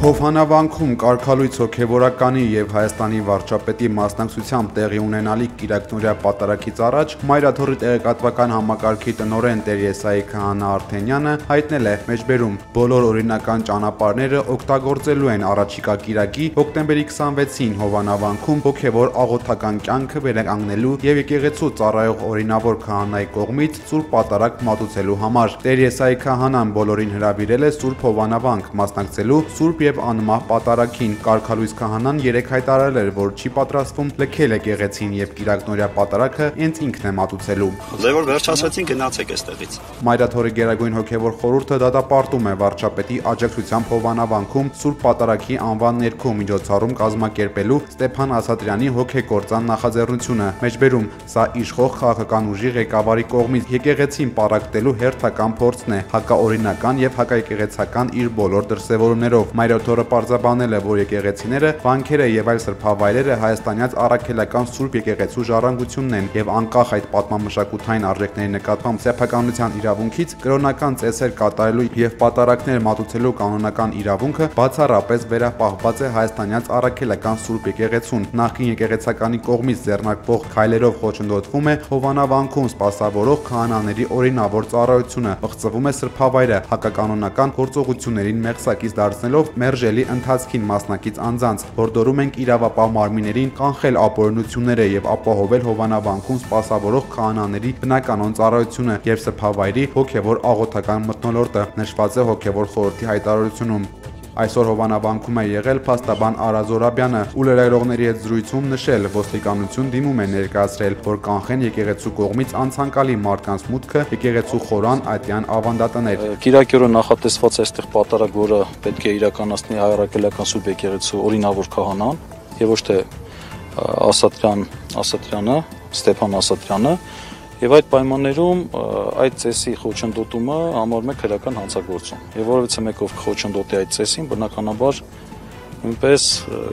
Հովհանավանքում կարգալույց հոգևորականի և Հայաստանի վարչապետի մասնակցությամբ տեղի ունենալիք կիրակնօրյա պատարագից առաջ Մայրաթոռի տեղեկատվական համակարգի տնօրեն Տեր-Եսայի Քահանա Արթենյանը հայտնել է մեջբերում բոլոր օրինական ճանապարհները օգտագործելու են առաջիկա կիրակի հոկտեմբերի 26-ին Հովհանավանքում հոգևոր աղոթական կյանքը վերականգնելու և եկեղեցու ծառայող օրինավոր քահանայի կողմից Սուրբ Պատարագ մատուցելու համար։ Տեր-Եսայի Քահանան բոլորին հրավիրել է Սուրբ Հովհանավանք մասնակցելու Սուրբ և անմահ պատարագին։ Կարգալույց քահանան երեկ հայտարարել էր, որ չի պատրաստվում լքել եկեղեցին և կիրակնօրյա պատարագը հենց ինքն է մատուցելու։ Ձեր վերջացրեցին, գնացեք այստեղից։ Մայրաթոռի Գերագույն հոգևոր խորհուրդը դատապարտում է վարչապետի աջակցությամբ Հովհանավանքում Սուրբ Պատարագի անվան ներքո միջոցառում կազմակերպելու Ստեփան Ասատրյանի հոգեկործան նախաձեռնությունը։ Մեջբերում սա իշխող քաղաքական ուժի ղեկավարի կողմից եկեղեցին պառակտելու հերթական փորձն է հակաօրինական և հակաեկեղեցական իր բոլոր դրսևորումներով։ Մայրաթոռը պարզաբանել է, որ եկեղեցիները, վանքերը և այլ սրբավայրերը հայաստանյաց առաքելական Սուրբ եկեղեցու ժառանգությունն են և անկախ այդ պատմամշակութային արժեքների նկատմամբ սեփականության իրավունքից կրոնական ծեսեր կատարելու և պատարագներ մատուցելու կանոնական իրավունքը բացառապես վերապահված է հայաստանյաց առաքելական Սուրբ եկեղեցուն։ Նախկին եկեղեցականի կողմից ձեռնարկվող քայլերով խոչընդոտվում է Հովհանավանքում սպասավորող քահանաների օրինավոր ծառայությունը, պղծվում է սրբավայրը, հակականոնական գործողություններին մեղսակից դարձնելով մերժելի ընթացքին մասնակից անձանց, հորդորում ենք իրավապահ մարմիններին կանխել ապօրինությունները և ապահովել Հովհանավանքում սպասավորող քահանաների բնականոն ծառայությունը և սրբավայրի հոգևոր աղոթական մթնոլորտը, նշված է հոգևոր խորհրդի հայտարարությունում։ Այսօր Հովհանավանքում է եղել փաստաբան Արա Զորաբյանը ու լրագրողների հետ զրույցում նշել, ոստիկանություն դիմում է ներկայացրել, որ կանխեն եկեղեցու կողմից անցանկալի մարդկանց մուտքը եկեղեցու խորան ատյան ավանդատներ։ Կիրակի օրը նախատեսված է այստեղ պատարագ, որը պետք է իրականացնի հայ առաքելական Սուրբ եկեղեցու օրինավոր քահանան եւ ոչ թե Ասատրյանը, Ստեփան Ասատրյանը, եւ այդ պայմաններում այդ ծեսի խոչընդոտումը համարվում է քրեական հանցագործում։ Եվ որովհետեւ մեկով խոչընդոտի այդ ծեսին, բնականաբար նույնպես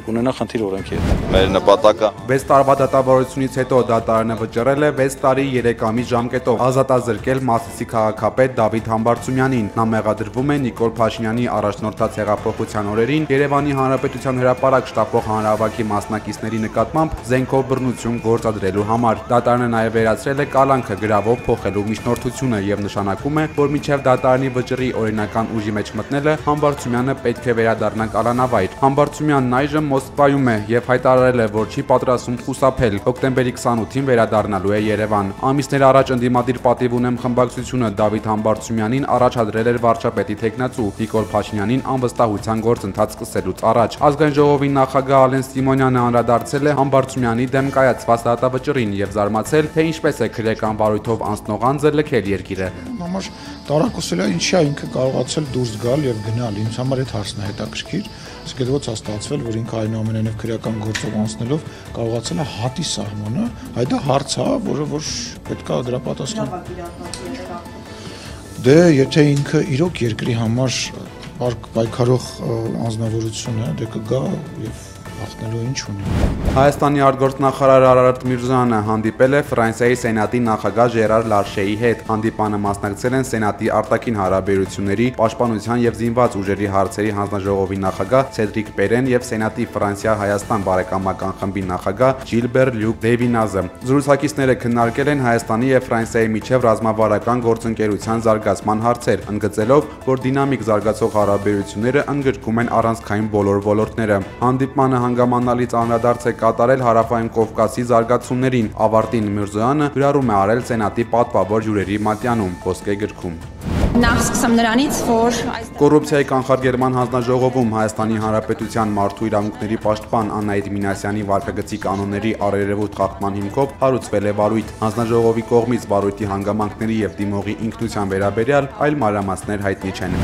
կունենա խնդիր օրենքի հետ։ Մեր նպատակը 6 տարվա դատավարությունից հետո դատարանը վճռել է 6 տարի 3 ամիս ժամկետով ազատազրկել Մասիսի քաղաքապետ Դավիթ Համբարձումյանին։ Նա մեղադրվում է Նիկոլ Փաշինյանի առաջնորդած հեղափոխության օրերին Երևանի Հանրապետության հրապարակ շտապող հանրահավաքի մասնակիցների նկատմամբ զենքով բռնություն գործադրելու համար։ Դատարանը նաև վերացրել է կալանքը գրավով փոխելու միջնորդությունը եւ նշանակում է, որ մինչև դատարանի վճռի օրինական ուժի մեջ մտնելը Համբարձումյանը պետք է վերադառնա կալանավայր։ Համբարձումյանն այժմ Մոսկվայում է եւ հայտարարել է, որ չի պատրաստվում խուսափել։ Հոկտեմբերի 28-ին վերադառնալու է Երևան։ Ամիսներ առաջ ընդդիմադիր պատիվ ունեմ խմբակցությունը Դավիթ Համբարձումյանին առաջադրել էր վարչապետի թեկնածու Նիկոլ Փաշինյանին անվստահության գործընթաց սկսելուց առաջ։ Ազգային ժողովի նախագահ Ալեն Սիմոնյանը անդրադարձել է Համբարձումյանի դեմ կայացված դատավճռին եւ զարմացել, թե ինչպես է քրեական բարույթով անցնող անձը լքել երկիրը։ Համար տարակուսել է, ինչի է ինքը կարողացել դուրս գալ եւ գնալ։ Ինձ համար այդ հարցն է հետաքրքիր։ Իսկ դեռ ո՞ց ստացվել, որ ինքը այնուամենայնիվ քրեական գործով անցնելով կարողացել է հատի սահմանը, այդ հարց է, որը որ պետք է դրա պատասխան։ Դե եթե ինքը իրոք երկրի համար պայքարող անձնավորություն է, դե կգա եւ հաղթնելու ինչ ունի։ Հայաստանի արտգործնախարար Արարատ Միրզոյանը հանդիպել է Ֆրանսիայի Սենատի նախագահ Ժերար Լարշեի հետ։ Հանդիպանը մասնակցել են Սենատի արտաքին հարաբերությունների, պաշտպանության եւ զինված ուժերի հարցերի հանձնաժողովի նախագահ Սեդրիկ Պերեն եւ Սենատի Ֆրանսիա-Հայաստան բարեկամական խմբի նախագահ Ժիլբեր Լյուկ Դեվինազը։ Զրուցակիցները քննարկել են Հայաստանի եւ Ֆրանսիայի միջև ռազմավարական գործընկերության զարգացման հարցեր, ընդգծելով, որ դինամիկ զարգացող հարաբերությունները ընդգրկում են առանցքային բոլոր ոլորտները։ Հանդիպմանը հանգամանալից անդրադարձ է կատարել Հարավային Կովկասի զարգացումներին։ Ավարտին Միրզոյանը գրառում է արել Սենատի պատվավոր հյուրերի մատյանում ոսկե գրքում։ Նախ սկսեմ նրանից, որ Կոռուպցիայի կանխարգելման հանձնաժողովում Հայաստանի Հանրապետության մարդու իրավունքների պաշտպան Աննայիդ Մինասյանի վարքագծի կանոնների առերևույթ խախտման հիմքով հարուցվել է վարույթ։ Հանձնաժողովի կողմից վարույթի հանգամանքների եւ դիմողի ինքնության վերաբերյալ այլ մանրամասներ հայտնի չեն։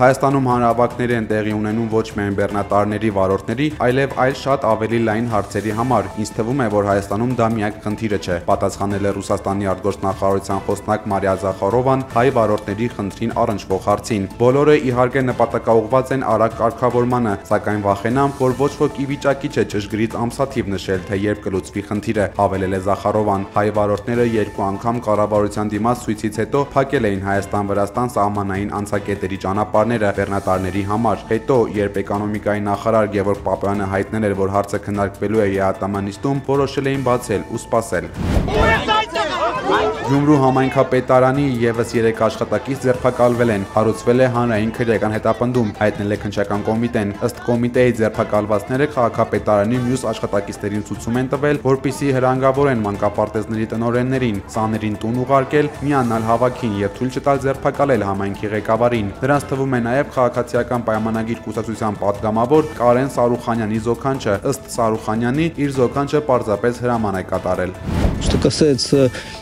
Հայաստանում հանրահավաքներ են տեղի ունենում ոչ միայն բեռնատարների վարորդների, այլև այլ շատ ավելի լայն հարցերի համար։ Ինձ թվում է, որ Հայաստանում դա միակ խնդիրը չէ, պատասխանել է Ռուսաստանի արտգործնախարարության խոսնակ Մարիա Զախարովյանը Զախարովան հայ վարորդների խնդրին առնչվող հարցին։ Բոլորը իհարկե նպատակաուղղված են արագ կարգավորմանը, սակայն վախենամ, որ ոչ ոք ի վիճակի չէ ճշգրիտ ամսաթիվ նշել, թե երբ կլուծվի խնդիրը, հավելել է Զախարովան։ Հայ վարորդները երկու անգամ կառավարության դիմաց ցույցից հետո փակել էին Հայաստան-Վրաստան սահմանային անցակետերի ճանապարհները բեռնատարների համար։ Հետո, երբ էկոնոմիկայի նախարար Գևորգ Պապոյանը հայտնել էր, որ հարցը քննարկվելու է ԵԱՏՄ-նիստում, որոշել էին բացել ու սպասել։ Գյումրու համայնքապետարանի ևս 3 աշխատակից ձերբակալվել են, հարուցվել է հանրային քրեական հետապնդում, հայտնել է քննչական կոմիտեն։ Ըստ կոմիտեի ձերբակալվածները քաղաքապետարանի մյուս աշխատակիցներին ցույցում են տվել, որպիսի հրանգավորեն մանկապարտեզների տնօրեններին, սաներին տուն ուղարկել, միանալ հավաքին եւ թույլ չտալ ձերբակալել համայնքի ղեկավարին։ Դրանց թվում է նաեւ քաղաքացիական պայմանագիր կուսակցության պատգամավոր Կարեն Սարուխանյանի զոքանչը։ Ըստ Սարուխանյանի, իր զոքանչը պարզապես հրաման է կատարել։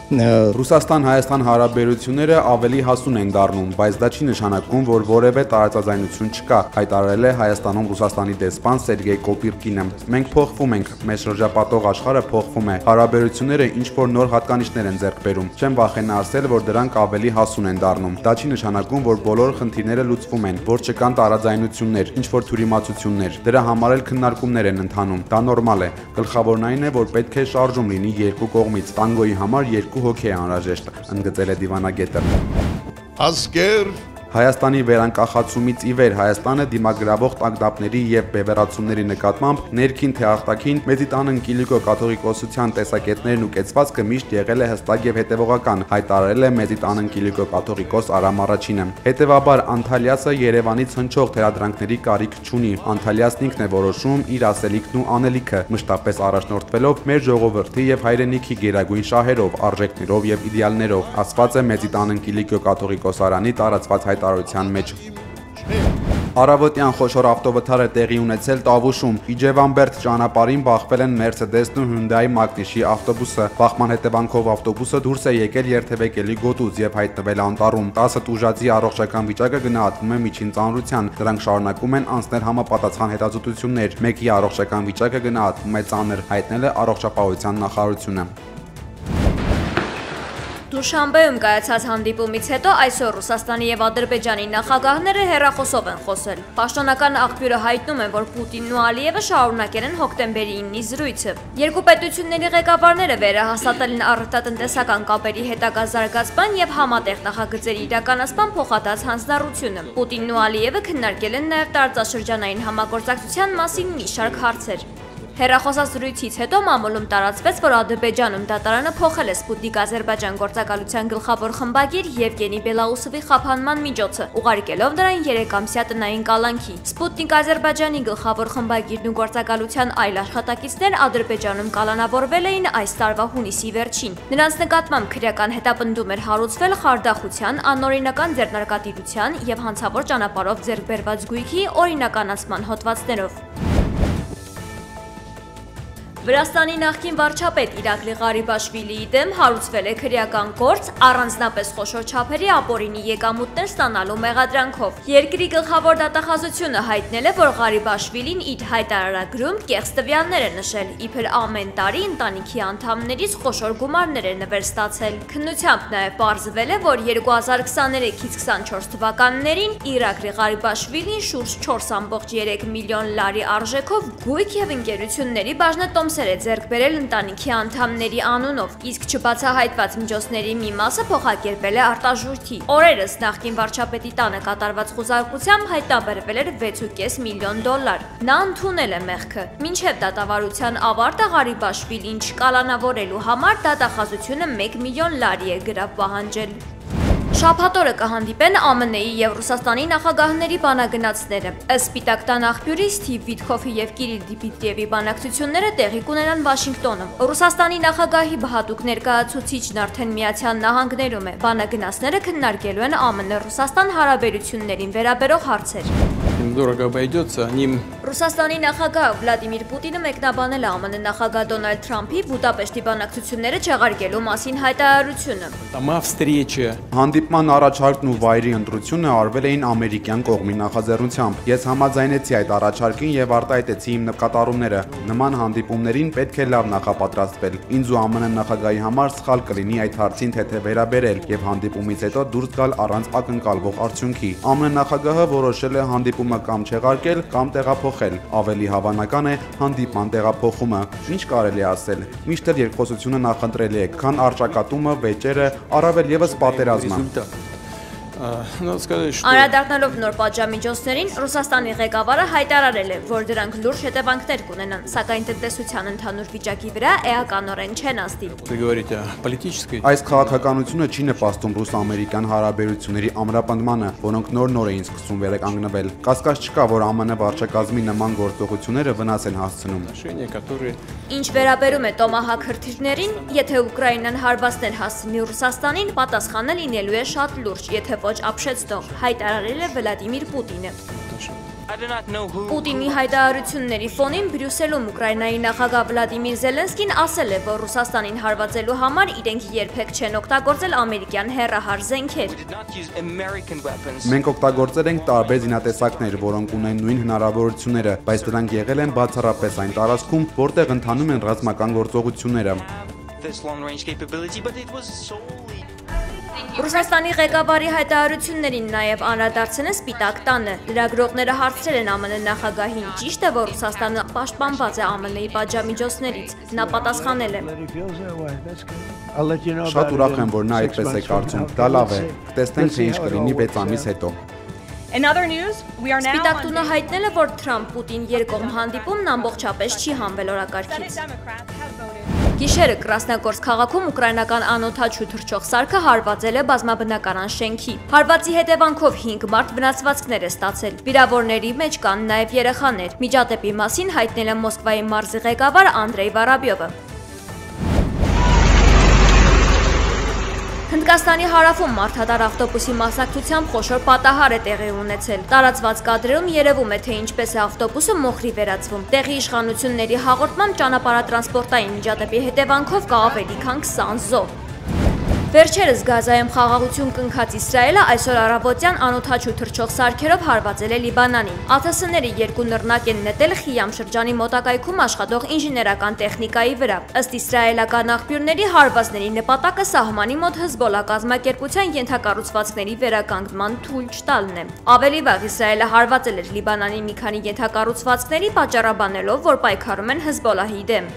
Ռուսաստան-Հայաստան հարաբերությունները ավելի հասուն են դառնում, բայց դա չի նշանակում, որ որևէ տարածաձայնություն չկա, հայտարարել է Հայաստանում Ռուսաստանի դեսպան Սերգեյ Կոպիրկինը։ Մենք փոխվում ենք, մեզ շրջապատող աշխարհը փոխվում է, հարաբերությունները ինչ-որ նոր հատկանիշներ են ձեռք բերում։ Չեմ վախենա ասել, որ դրանք ավելի հասուն են դառնում։ Դա չի նշանակում, որ բոլոր խնդիրները լուծվում են, որ չկան տարաձայնություններ, ինչ-որ թյուրիմացություններ։ Դրա համար էլ քննարկումներ են ընթանում։ Դա նորմալ է։ Գլխավորն այն է, որ պետք է շարժում լինի երկու կողմից։ Տանգոյի համար երկու հոգի է անհրաժեշտ, ընդգծել է դիվանագետը։ Ասկեր Հայաստանի վերանկախացումից ի վեր Հայաստանը դիմագրավող տագդապների եւ բևեռացումների նկատմամբ ներքին թե արտաքին Մեծիտանն Կիլիկո կաթողիկոսության տեսակետներն ու կեցվածքը միշտ եղել է հստակ եւ հետեւողական, հայտարարել է Մեծիտանն Կիլիկո կաթողիկոս Արամ Առաջինը։ Հետևաբար Անտալիասը Երևանից հնչող թերադրանքների կարիք չունի։ Անտալիասն ինքն է որոշում իր ասելիքն ու անելիքը, մշտապես առաջնորդվելով մեր ժողովրդի եւ հայրենիքի գերագույն շահերով, արժեքներով եւ իդեալներով, ասված է Մեծիտանն Կիլիկո կաթողիկոսարանի տարածված հայտարարության մեջ։ Առավոտյան խոշոր ավտովթար է տեղի ունեցել Տավուշում։ Իջևան-Բերդ ճանապարհին բախվել են Mercedes-ն ու Hyundai Magnich-ի ավտոբուսը։ Բախման հետևանքով ավտոբուսը դուրս է եկել երթևեկելի գոտուց եւ հայտնվել անտառում։ 10 տուժածի առողջական վիճակը գնահատվում է միջին ծանրության։ Դրանք շարունակում են անցնել համապատասխան հետազոտություններ։ Մեկի առողջական վիճակը գնահատվում է ծանր, հայտնել է առողջապահության նախարարությունը։ Դուշանբեում կայացած հանդիպումից հետո այսօր Ռուսաստանի եւ Ադրբեջանի նախագահները հեռախոսով են խոսել։ Պաշտոնական աղբյուրը հայտնում է, որ Պուտինն ու Ալիևը շարունակել են հոկտեմբերի 9-ի զրույցը։ Երկու պետությունների ղեկավարները վերահաստատել են առևտրատնտեսական կապերի հետագա զարգացման եւ համատեղ նախագծերի իրականացման փոխադարձ հանձնառությունը։ Պուտինն ու Ալիևը քննարկել են նաեւ տարածաշրջանային համագործակցության մասին մի շարք հարցեր։ Հեռախոսազրույցից հետո մամուլում տարածվեց, որ Ադրբեջանում դատարանը փոխել է Սպուտնիկ-Ադրբեջան գործակալության գլխավոր խմբագիր Եվգենի Բելաուսովի խափանման միջոցը, ուղարկելով նրան 3-ամսյա տնային կալանքի։ Սպուտնիկ-Ադրբեջանի գլխավոր խմբագիրն ու գործակալության այլ աշխատակիցներ Ադրբեջանում կալանավորվել էին այս տարվա հունիսի վերջին։ Նրանց նկատմամբ քրեական հետապնդում էր հարուցվել խարդախության, անօրինական ձեռնարկատիրության եւ հանցավոր ճանապարհով ձեռք բերված գույքի օրինականացման հոդվածներով։ Վրաստանի նախկին վարչապետ Իրակլի Ղարիբաշվիլիի դեմ հարուցվել է քրեական գործ առանձնապես խոշոր չափերի ապօրինի եկամուտներ ստանալու մեղադրանքով։ Երկրի գլխավոր դատախազությունը հայտնել է, որ Ղարիբաշվիլին իր հայտարարագրում կեղծ տվյալներ է նշել, իբր ամեն տարի ընտանիքի անդամներից խոշոր գումարներ է նվեր ստացել։ Քննությամբ նաև պարզվել է, որ 2023-ից 24 թվականներին Իրակլի Ղարիբաշվիլին շուրջ 4.3 միլիոն լարի արժեքով գույք եւ ընկերությունների բաժնետոմսեր է ձեռք բերել ընտանիքի անդամների անունով, իսկ չբացահայտված միջոցների մի մասը փոխակերպել է արտաժույթի։ Օրերս նախկին վարչապետի տանը կատարված խուզարկությամբ հայտնաբերվել էր 6.5 միլիոն դոլար։ Նա ընդունել է մեղքը։ Մինչև դատավարության ավարտը Ղարիբաշվիլին չկալանավորելու համար դատախազությունը 1 միլիոն լարի է գրավ պահանջել։ Շաբաթօրը կհանդիպեն ԱՄՆ-ի եւ Ռուսաստանի նախագահների բանագնացները։ Ըստ Սպիտակ տան աղբյուրի Սթիվ Վիտքոֆի եւ Կիրիլ Դիբիտրիևի բանակցությունները տեղի կունենան Վաշինգտոնում։ Ռուսաստանի նախագահի բհատուկ ներկայացուցիչն արդեն Միացյալ Նահանգներում է։ Բանագնացները քննարկելու են ԱՄՆ-Ռուսաստան հարաբերություններին վերաբերող հարցեր։ Ռուսաստանի նախագահ Վլադիմիր Պուտինը մեկնաբանել է ԱՄՆ նախագահ Դոնալդ Թրամփի Բուդապեշտի բանակցությունները չեղարկելու մասին հայտարարությունը։ Հանդիպման առաջարկն ու վայրի ընտրությունը արվել էին ամերիկյան կողմի նախաձեռնությամբ։ Ես համաձայնեցի այդ առաջարկին եւ արտահայտեցի իմ նկատառումները։ Նման հանդիպումներին պետք է լավ նախապատրաստվել։ Ինձ ու ԱՄՆ նախագահի համար սխալ կլինի այդ հարցին թեթև վերաբերել եւ հանդիպումից հետո դուրս գալ առանց ակնկալվող արդյունքի։ ԱՄՆ նախագահը որոշել է հանդիպումը կամ չեղարկել, կամ տեղափոխել։ Ավելի հավանական է հանդիպման տեղափոխումը։ Ինչ կարելի է ասել։ Միշտ էլ երկխոսությունը նախընտրելի է, քան առճակատումը, վեճերը, առավել եւս պատերազմը։ Անդրադառնալով նոր պատժամիջոցներին, Ռուսաստանի ղեկավարը հայտարարել է, որ դրանք լուրջ հետևանքներ կունենան, սակայն տնտեսության ընդհանուր վիճակի վրա էականորեն չեն ազդի։ Այս քաղաքականությունը չի նպաստում ռուս-ամերիկյան հարաբերությունների ամրապնդմանը, որոնք նոր էին սկսում վերականգնվել։ Կասկած չկա, որ ԱՄՆ վարչակազմի նման գործողությունները վնաս են հասցնում։ Ինչ վերաբերում է Տոմահակ հրթիռներին, եթե Ուկրաինան հարվածներ հասցնի Ռուսաստանին, պատասխանը լինելու է շատ լուրջ, եթե ոչ ապշեցնող, հայտարարել է Վլադիմիր Պուտինը։ Պուտինի հայտարարությունների ֆոնին Բրյուսելում Ուկրաինայի նախագահ Վլադիմիր Զելենսկին ասել է, որ Ռուսաստանին հարվածելու համար իրենք երբեք չեն օգտագործել ամերիկյան հեռահար զենքեր։ Մենք օգտագործել ենք տարբեր զինատեսակներ, որոնք ունեն նույն հնարավորությունները, բայց դրանք եղել են բացառապես այն տարածքում, որտեղ ընթանում են ռազմական գործողությունները։ Ռուսաստանի ղեկավարի հայտարարություններին նաև անդրադարձել են Սպիտակ տանը։ Լրագրողները հարցրել են ԱՄՆ նախագահին, ճիշտ է, որ Ռուսաստանը պաշտպանված է ԱՄՆ-ի պատժամիջոցներից։ Նա պատասխանել է. Շատ ուրախ եմ, որ նա այդպես է կարծում։ Դա լավ է։ Կտեսնենք, թե ինչ կլինի 6 ամիս հետո։ Սպիտակ տունը հայտնել է, որ Թրամփ-Պուտին երկկողմ հանդիպումն ամբողջապես չի հանվել օրակարգից։ Գիշերը Կրասնագորսկ քաղաքում ուկրաինական անօդաչու թռչող սարքը հարվածել է բազմաբնակարան շենքի։ Հարվածի հետևանքով 5 մարդ վնասվածքներ է ստացել։ Վիրավորների մեջ կան նաև երեխաներ։ Միջադեպի մասին հայտնել է Մոսկվայի մարզի ղեկավար Անդրեյ Վարաբյովը։ Հնդկաստանի հարավում մարդատար ավտոբուսի մասնակցությամբ խոշոր պատահար է տեղի ունեցել։ Տարածված կադրերում երևում է, թե ինչպես է ավտոբուսը մոխրի վերածվում։ Տեղի իշխանությունների հաղորդմամբ ճանապարհատրանսպորտային միջադեպի հետևանքով կա ավելի քան 20 զոհ։ Վերջերս Գազայում խաղաղություն կնքած Իսրայելը այսօր առավոտյան անօդաչու թռչող սարքերով հարվածել է Լիբանանին։ ԱԹՍ-ների 2 նռնակ են նետել Խիամ շրջանի մոտակայքում աշխատող ինժեներական տեխնիկայի վրա։ Ըստ իսրայելական աղբյուրների, հարվածների նպատակը սահմանի մոտ Հեզբոլլա կազմակերպության ենթակառուցվածքների վերականգնման թույլ չտալն է։ Ավելի վաղ Իսրայելը հարվածել էր Լիբանանի մի քանի ենթակառուցվածքների, պատճառաբանելով, որ պայքարում են Հեզբոլլահի դեմ։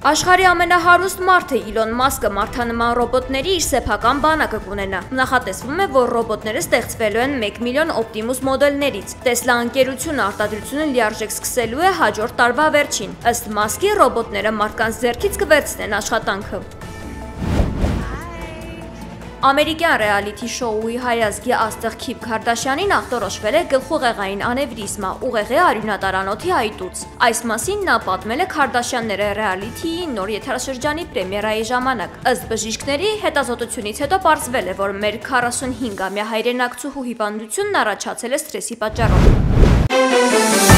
Աշխարհի ամենահարուստ մարդը Իլոն Մասկը մարդանման ռոբոտների իր սեփական բանակը կունենա։ Նախատեսվում է, որ ռոբոտները ստեղծվելու են 1 միլիոն Optimus մոդելներից։ Tesla ընկերությունը արտադրությունը լիարժեք սկսելու է հաջորդ տարվա վերջին։ Ըստ Մասկի, ռոբոտները մարդկանց ձեռքից կվերցնեն աշխատանքը։ Ամերիկյան ռեալիթի շոուի հայազգի աստղ Քիմ Քարդաշյանին ախտորոշվել է գլխուղեղային անևրիզմա ուղեղի արյունատարանոթի այտուց։ Այս մասին նա պատմել է Քարդաշյանները ռեալիթիի նոր եթերաշրջանի պրեմիերայի ժամանակ։ Ըստ բժիշկների, հետազոտությունից հետո պարզվել է, որ մեր 45-ամյա հայրենակցուհու հիվանդությունն առաջացել է սթրեսի պատճառով։